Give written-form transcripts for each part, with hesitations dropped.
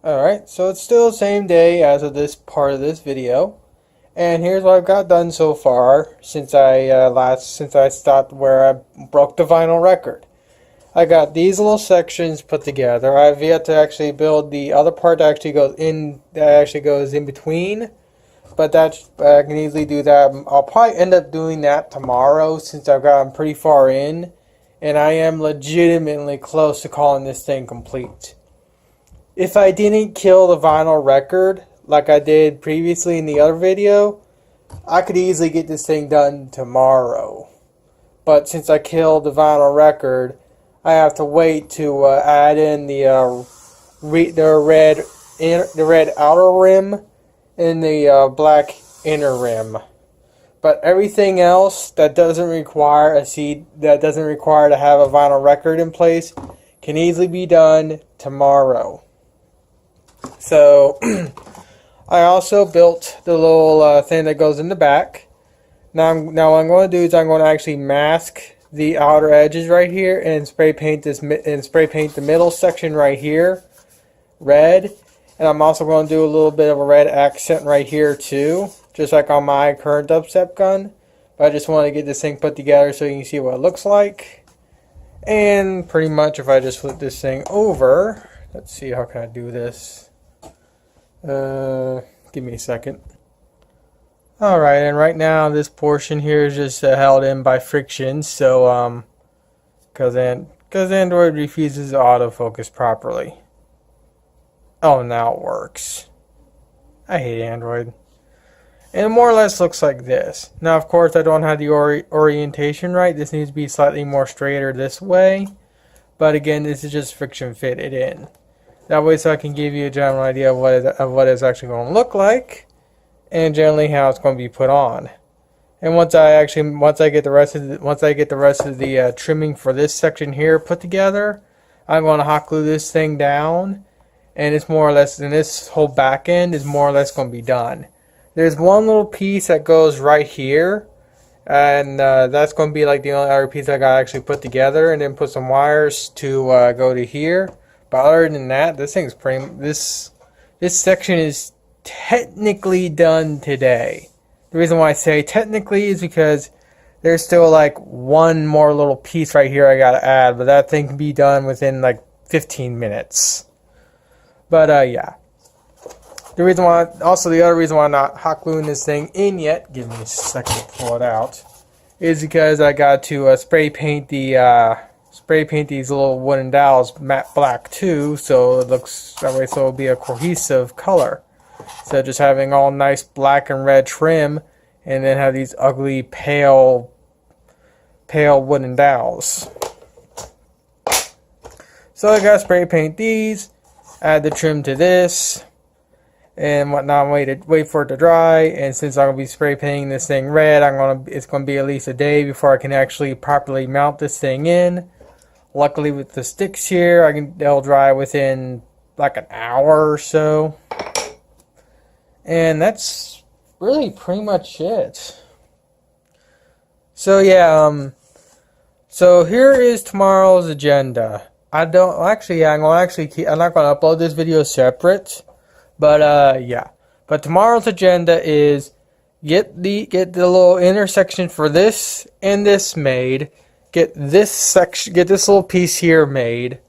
Alright, so it's still the same day as of this part of this video. And here's what I've got done so far since I stopped where I broke the vinyl record. I got these little sections put together. I've yet to actually build the other part that actually goes in between. But I can easily do that. I'll probably end up doing that tomorrow since I've gotten pretty far in. And I am legitimately close to calling this thing complete. If I didn't kill the vinyl record like I did previously in the other video, I could easily get this thing done tomorrow. But since I killed the vinyl record, I have to wait to add in the red outer rim and the black inner rim. But everything else that doesn't require to have a vinyl record in place can easily be done tomorrow. So I also built the little thing that goes in the back. Now what I'm going to do is I'm going to actually mask the outer edges right here and spray paint the middle section right here red. And I'm also going to do a little bit of a red accent right here too, just like on my current DubStep gun. But I just want to get this thing put together so you can see what it looks like. And pretty much if I just flip this thing over, let's see, how can I do this? Give me a second. Alright, and right now this portion here is just held in by friction, so because Android refuses to autofocus properly. Oh, now it works. I hate Android. And it more or less looks like this. Now, of course, I don't have the orientation right. This needs to be slightly more straighter this way. But again, this is just friction fitted in. That way, so I can give you a general idea of what it's actually going to look like, and generally how it's going to be put on. And once I get the rest of the trimming for this section here put together, I'm going to hot glue this thing down, and it's more or less, and this whole back end is more or less going to be done. There's one little piece that goes right here, and that's going to be like the only other piece I got actually put together, and then put some wires to go to here. But other than that, this section is technically done today. The reason why I say technically is because there's still like one more little piece right here I gotta add, but that thing can be done within like 15 minutes. But yeah. The other reason why I'm not hot gluing this thing in yet, give me a second to pull it out, is because I got to spray paint these little wooden dowels matte black too, so it looks that way, so it'll be a cohesive color. Instead of just having all nice black and red trim, and then have these ugly pale wooden dowels. So I gotta spray paint these, add the trim to this, and whatnot. Wait for it to dry. And since I'm gonna be spray painting this thing red, it's gonna be at least a day before I can actually properly mount this thing in. Luckily, with the sticks here, they'll dry within like an hour or so. And that's really pretty much it. So yeah, so here is tomorrow's agenda. I'm not gonna upload this video separate, but yeah. But tomorrow's agenda is get the little intersection for this and this made. Get this little piece here made.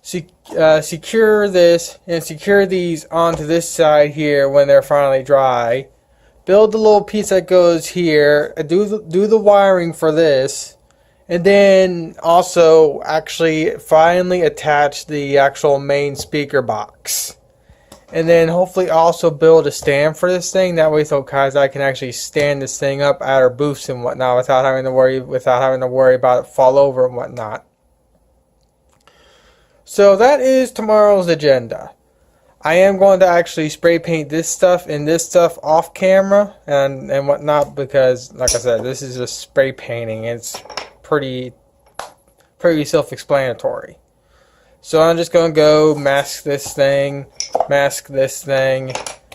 Secure this and secure these onto this side here when they're finally dry. Build the little piece that goes here. Do the wiring for this, and then also actually finally attach the actual main speaker box. And then hopefully also build a stand for this thing. That way, so Kazha can actually stand this thing up at her booths and whatnot without having to worry about it fall over and whatnot. So that is tomorrow's agenda. I am going to actually spray paint this stuff and this stuff off camera and whatnot, because, like I said, this is just spray painting. It's pretty self-explanatory. So I'm just going to go mask this thing,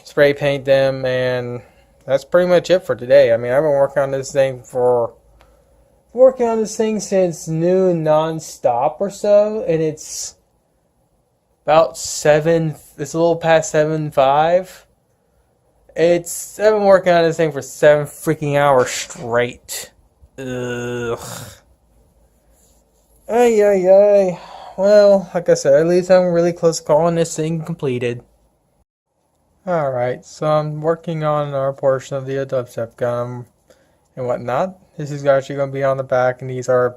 spray paint them, and that's pretty much it for today. I mean, I've been working on this thing since noon non-stop or so, and it's about 7. It's a little past 7:05. I've been working on this thing for 7 freaking hours straight. Ugh. Ay, ay, ay. Well, like I said, at least I'm really close to calling this thing completed. Alright, so I'm working on our portion of the DubStep gun and whatnot. This is actually going to be on the back, and these are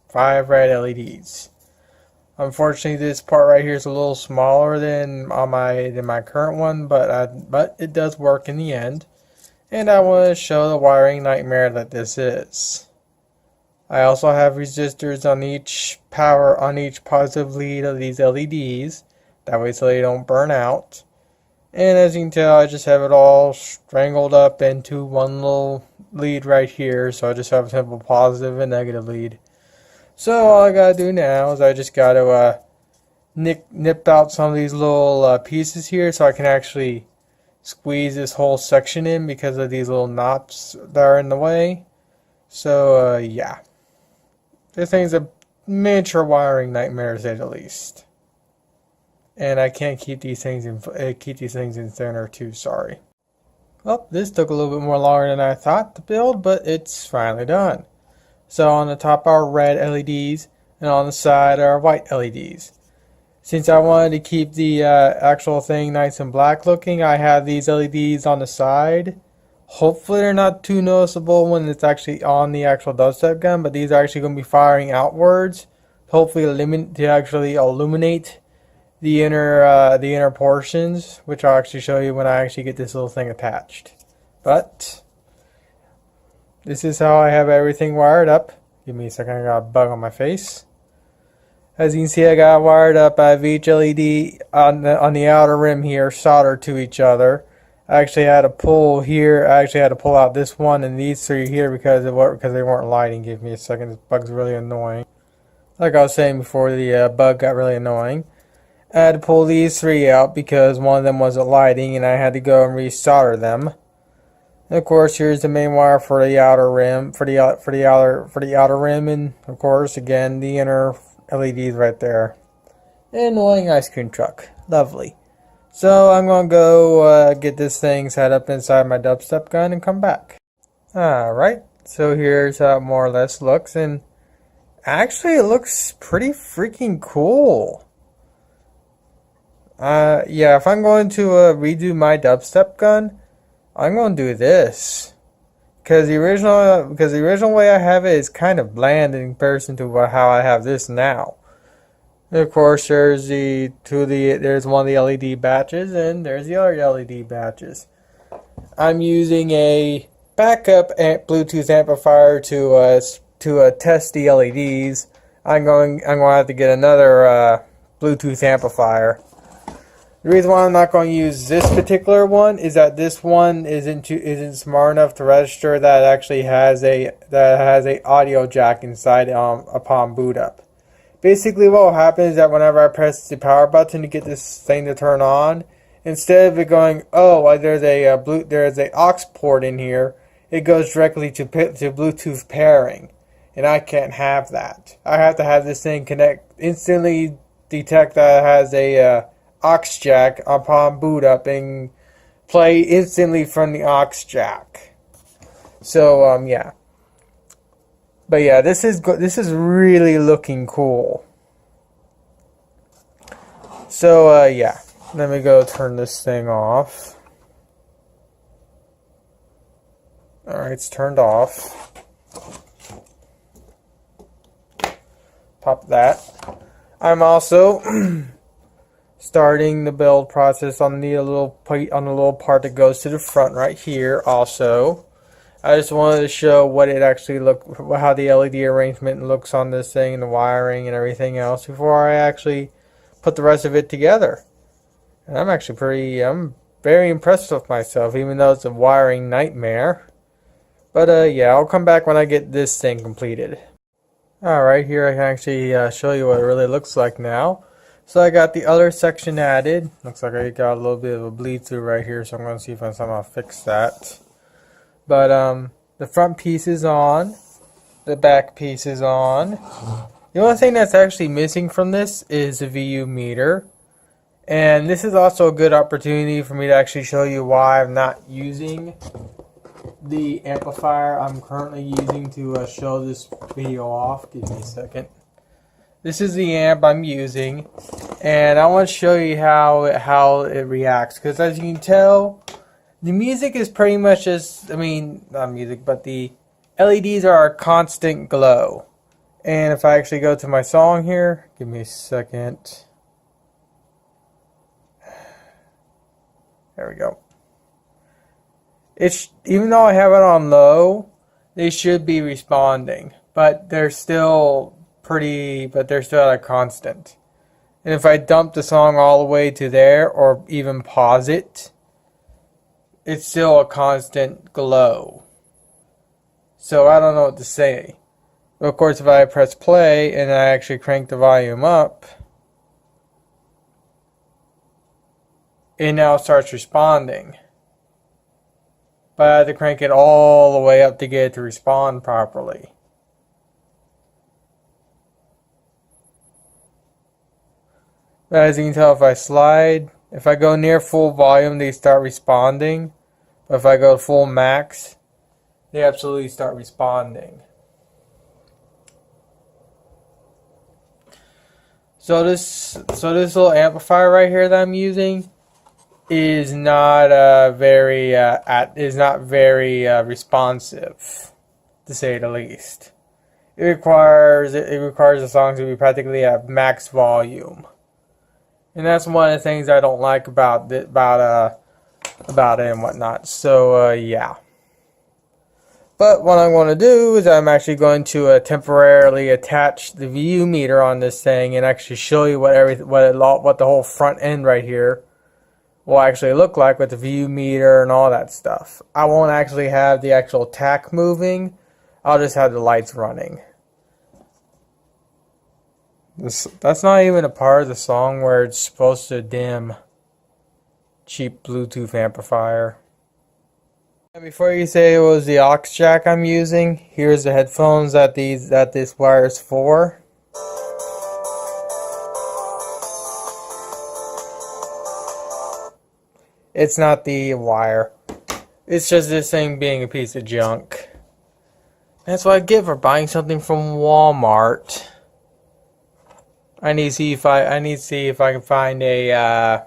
5 red LEDs. Unfortunately, this part right here is a little smaller than my current one, but it does work in the end. And I want to show the wiring nightmare that this is. I also have resistors on each positive lead of these LEDs, that way so they don't burn out. And as you can tell, I just have it all strangled up into one little lead right here, so I just have a simple positive and negative lead. So all I gotta do now is I just gotta nip out some of these little pieces here so I can actually squeeze this whole section in because of these little knots that are in the way. So yeah, this thing's a miniature wiring nightmare to say the least. And I can't keep these things in center too, sorry. Well, this took a little bit more longer than I thought to build, but it's finally done. So on the top are red LEDs, and on the side are white LEDs. Since I wanted to keep the actual thing nice and black looking, I have these LEDs on the side. Hopefully they're not too noticeable when it's actually on the actual DubStep gun, but these are actually going to be firing outwards. Hopefully to actually illuminate the inner portions, which I'll actually show you when I actually get this little thing attached. But this is how I have everything wired up. Give me a second, I got a bug on my face. As you can see, I got wired up. I have each LED on the outer rim here soldered to each other. I actually had to pull here. I actually had to pull out this one and these 3 here because they weren't lighting. Give me a second. This bug's really annoying. Like I was saying before, the bug got really annoying. I had to pull these 3 out because one of them wasn't lighting, and I had to go and resolder them. And of course, here's the main wire for the outer rim, for the outer rim, and of course, again, the inner LEDs right there. An annoying ice cream truck, lovely. So I'm gonna go get this thing set up inside my DubStep gun and come back. All right, so here's how it more or less looks, and actually, it looks pretty freaking cool. Yeah, if I'm going to redo my DubStep gun, I'm going to do this. Because the original way I have it is kind of bland in comparison to how I have this now. And of course, there's one of the LED batches, and there's the other LED batches. I'm using a backup Bluetooth amplifier to test the LEDs. I'm going to have to get another Bluetooth amplifier. The reason why I'm not going to use this particular one is that this one isn't smart enough to register that it actually has a audio jack inside upon boot up. Basically, what will happen is that whenever I press the power button to get this thing to turn on, instead of it going, oh, there's a aux port in here, it goes directly to Bluetooth pairing, and I can't have that. I have to have this thing instantly detect that it has a aux jack upon boot up and play instantly from the aux jack. So yeah, but yeah, this is really looking cool. So yeah, let me go turn this thing off. All right, it's turned off. Pop that. I'm also starting the build process on the little part that goes to the front right here. Also, I just wanted to show what it actually how the LED arrangement looks on this thing, and the wiring and everything else before I actually put the rest of it together. And I'm very impressed with myself, even though it's a wiring nightmare. But yeah, I'll come back when I get this thing completed. Alright, here I can actually show you what it really looks like now. So I got the other section added. Looks like I got a little bit of a bleed through right here, so I'm going to see if I can somehow fix that. But the front piece is on. The back piece is on. The only thing that's actually missing from this is the VU meter. And this is also a good opportunity for me to actually show you why I'm not using the amplifier I'm currently using to show this video off. Give me a second. This is the amp I'm using, and I want to show you how it reacts, because as you can tell, the music is pretty much just, I mean, not music, but the LEDs are a constant glow. And if I actually go to my song here, give me a second. There we go. It's, even though I have it on low, they should be responding, but they're still at a constant. And if I dump the song all the way to there, or even pause it, it's still a constant glow. So I don't know what to say. But of course, if I press play and I actually crank the volume up, it now starts responding. But I have to crank it all the way up to get it to respond properly. But as you can tell, if I slide, if I go near full volume, they start responding. But if I go full max, they absolutely start responding. So this little amplifier right here that I'm using is not very responsive, to say the least. It requires the song to be practically at max volume, and that's one of the things I don't like about it and whatnot. So yeah. But what I'm going to do is I'm actually going to temporarily attach the VU meter on this thing and actually show you what the whole front end right here will actually look like with the VU meter and all that stuff. I won't actually have the actual tack moving. I'll just have the lights running. That's not even a part of the song where it's supposed to dim. Cheap Bluetooth amplifier. And before you say it was the aux jack I'm using, here's the headphones that this wire is for. It's not the wire. It's just this thing being a piece of junk. That's what I get for buying something from Walmart. I need to see if I can find a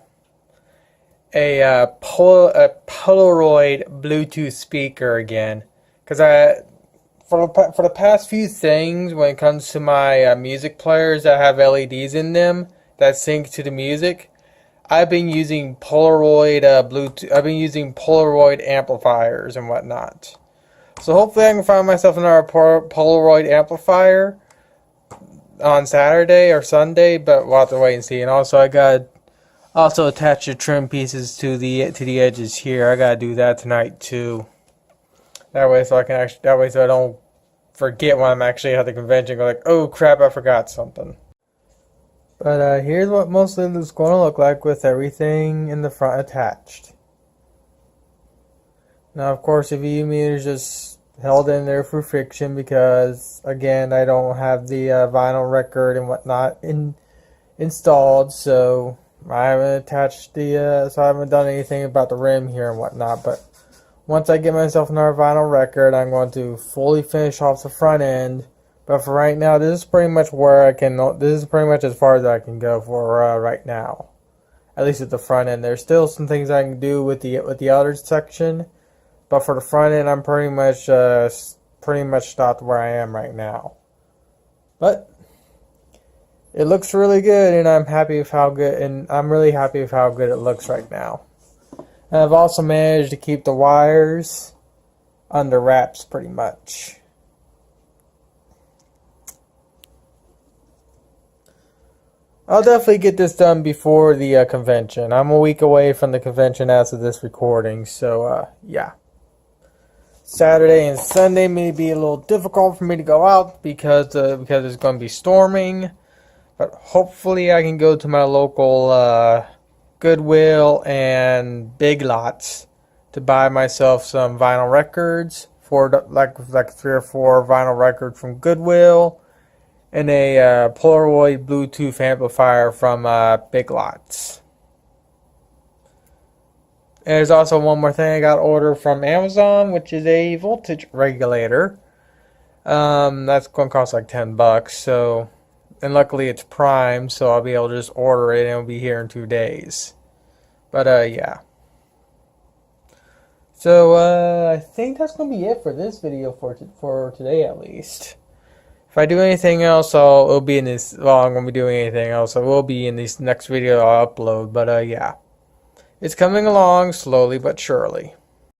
Polaroid Bluetooth speaker again, because for the past few things, when it comes to my music players that have LEDs in them that sync to the music, I've been using Polaroid Polaroid amplifiers and whatnot. So hopefully I can find myself another Polaroid amplifier on Saturday or Sunday, but we'll have to wait and see. And also I got attach the trim pieces to the edges here. I gotta do that tonight too. That way, so I don't forget when I'm actually at the convention. Go like, oh crap, I forgot something. But here's what mostly it's going to look like with everything in the front attached. Now, of course, the VU meter is just held in there for friction because, again, I don't have the vinyl record and whatnot installed, so I haven't attached so I haven't done anything about the rim here and whatnot. But once I get myself another vinyl record, I'm going to fully finish off the front end. But for right now, this is pretty much this is pretty much as far as I can go for right now. At least at the front end. There's still some things I can do with the other section. But for the front end, I'm pretty much stopped where I am right now. But it looks really good, and I'm really happy with how good it looks right now. And I've also managed to keep the wires under wraps pretty much. I'll definitely get this done before the convention. I'm a week away from the convention as of this recording, so yeah. Saturday and Sunday may be a little difficult for me to go out because it's going to be storming. But hopefully I can go to my local Goodwill and Big Lots to buy myself some vinyl records, like 3 or 4 vinyl records from Goodwill, and a Polaroid Bluetooth amplifier from Big Lots. there's also one more thing I got ordered from Amazon, which is a voltage regulator. That's going to cost like $10. So, and luckily it's Prime, so I'll be able to just order it and it'll be here in 2 days. But yeah. So I think that's going to be it for this video for today at least. If I do anything else, it'll be in this. Well, I'm going to be doing anything else, so it will be in this next video I'll upload. But yeah, it's coming along slowly but surely.